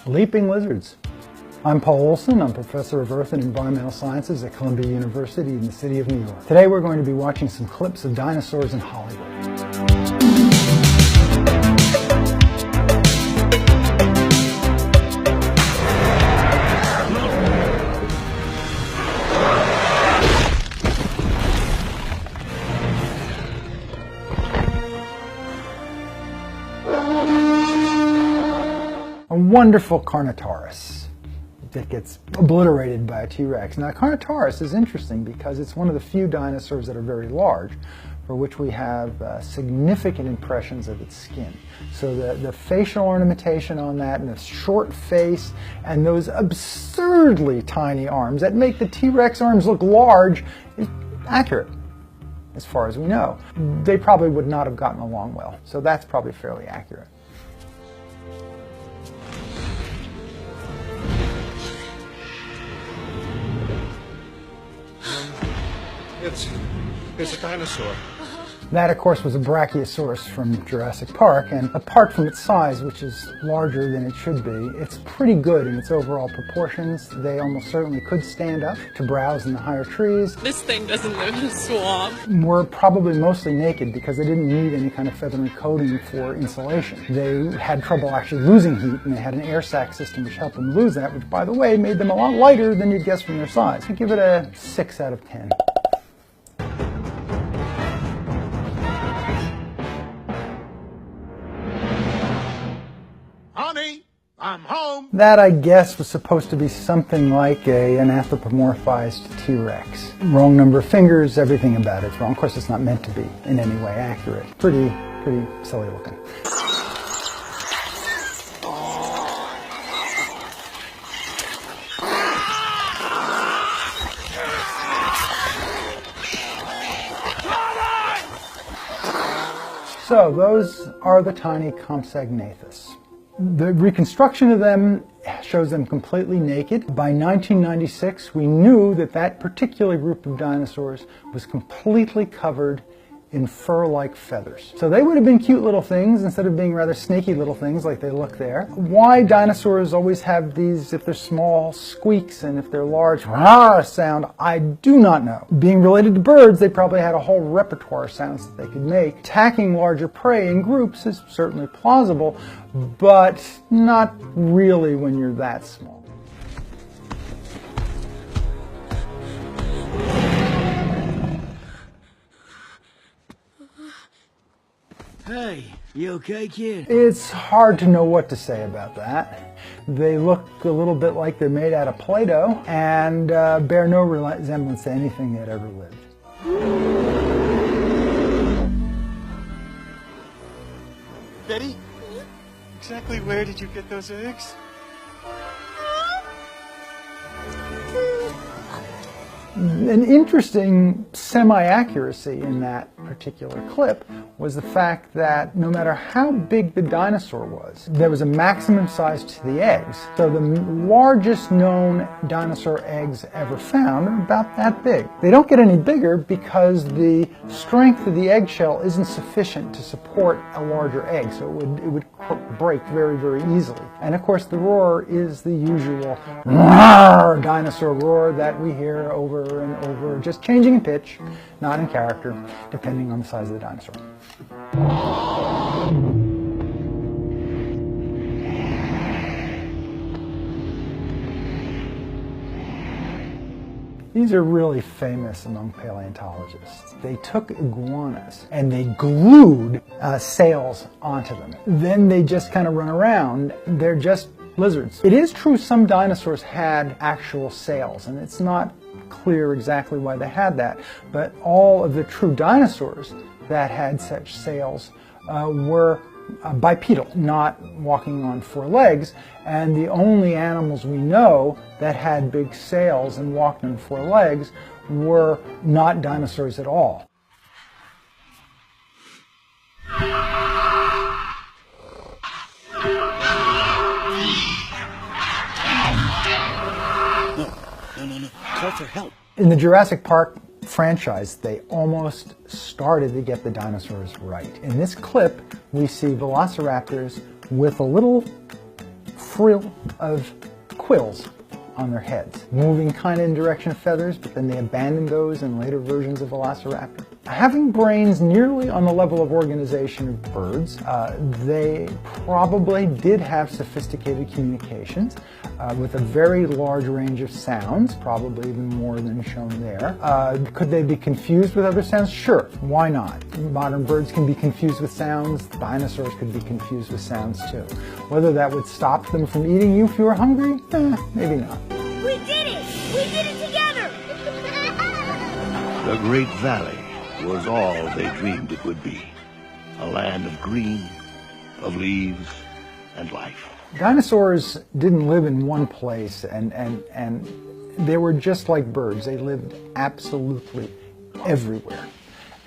Leaping lizards. I'm Paul Olson. I'm professor of Earth and Environmental Sciences at Columbia University in the city of New York. Today we're going to be watching some clips of dinosaurs in Hollywood. A wonderful Carnotaurus that gets obliterated by a T-Rex. Now, Carnotaurus is interesting because it's one of the few dinosaurs that are very large for which we have significant impressions of its skin. So the facial ornamentation on that and the short face and those absurdly tiny arms that make the T-Rex arms look large is accurate as far as we know. They probably would not have gotten along well, so that's probably fairly accurate. It's a dinosaur. That, of course, was a Brachiosaurus from Jurassic Park, and apart from its size, which is larger than it should be, it's pretty good in its overall proportions. They almost certainly could stand up to browse in the higher trees. This thing doesn't live in a swamp. Were probably mostly naked because they didn't need any kind of feathery coating for insulation. They had trouble actually losing heat, and they had an air sac system which helped them lose that, which, by the way, made them a lot lighter than you'd guess from their size. I'd give it a 6 out of 10. Honey, I'm home. That, I guess, was supposed to be something like an anthropomorphized T-Rex. Wrong number of fingers, everything about it's wrong. Of course, it's not meant to be in any way accurate. Pretty silly looking. So those are the tiny Compsognathus. The reconstruction of them shows them completely naked. By 1996, we knew that that particular group of dinosaurs was completely covered in fur-like feathers. So they would have been cute little things instead of being rather snaky little things like they look there. Why dinosaurs always have these, if they're small, squeaks, and if they're large, rah sound, I do not know. Being related to birds, they probably had a whole repertoire of sounds that they could make. Attacking larger prey in groups is certainly plausible, but not really when you're that small. Hey, you okay, kid? It's hard to know what to say about that. They look a little bit like they're made out of Play-Doh and bear no resemblance to anything that ever lived. Betty, exactly where did you get those eggs? An interesting semi-accuracy in that particular clip was the fact that no matter how big the dinosaur was, there was a maximum size to the eggs. So the largest known dinosaur eggs ever found are about that big. They don't get any bigger because the strength of the eggshell isn't sufficient to support a larger egg, so it would break very, very easily. And of course the roar is the usual roar, dinosaur roar that we hear over and over, just changing in pitch, not in character, depending on the size of the dinosaur. These are really famous among paleontologists. They took iguanas and they glued sails onto them. Then they just kind of run around. They're just lizards. It is true some dinosaurs had actual sails, and it's not clear exactly why they had that, but all of the true dinosaurs that had such sails were bipedal, not walking on 4 legs, and the only animals we know that had big sails and walked on 4 legs were not dinosaurs at all. No. Call for help. In the Jurassic Park franchise, they almost started to get the dinosaurs right. In this clip, we see velociraptors with a little frill of quills on their heads, moving kind of in direction of feathers, but then they abandoned those in later versions of Velociraptor. Having brains nearly on the level of organization of birds, they probably did have sophisticated communications with a very large range of sounds, probably even more than shown there. Could they be confused with other sounds? Sure, why not? Modern birds can be confused with sounds, dinosaurs could be confused with sounds too. Whether that would stop them from eating you if you were hungry? Maybe not. We did it! We did it together! The Great Valley was all they dreamed it would be. A land of green, of leaves, and life. Dinosaurs didn't live in one place, and they were just like birds. They lived absolutely everywhere.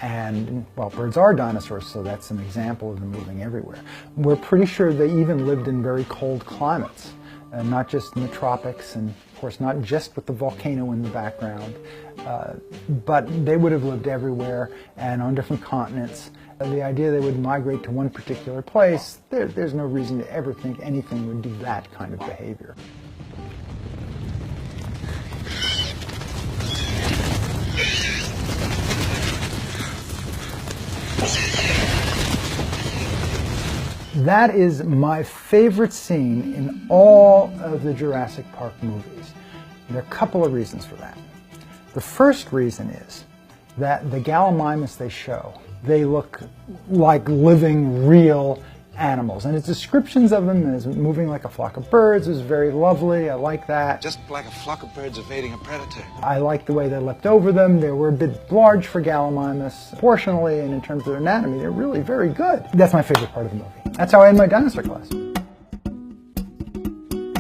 And, well, birds are dinosaurs, so that's an example of them moving everywhere. We're pretty sure they even lived in very cold climates, not just in the tropics, and of course not just with the volcano in the background, but they would have lived everywhere and on different continents. The idea they would migrate to one particular place, there's no reason to ever think anything would do that kind of behavior. That is my favorite scene in all of the Jurassic Park movies. There are a couple of reasons for that. The first reason is that the Gallimimus they show, they look like living, real animals. And its descriptions of them as moving like a flock of birds is very lovely. I like that. Just like a flock of birds evading a predator. I like the way they leapt over them. They were a bit large for Gallimimus. Proportionally and in terms of their anatomy, they're really very good. That's my favorite part of the movie. That's how I end my dinosaur class.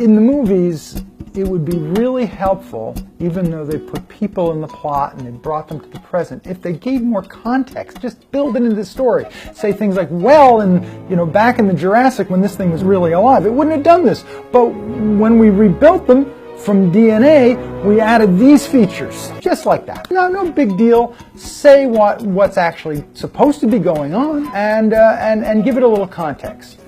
In the movies, it would be really helpful, even though they put people in the plot and they brought them to the present, if they gave more context, just build it into the story. Say things like, well, back in the Jurassic when this thing was really alive, it wouldn't have done this. But when we rebuilt them from DNA, we added these features, just like that. No big deal. Say what's actually supposed to be going on and give it a little context.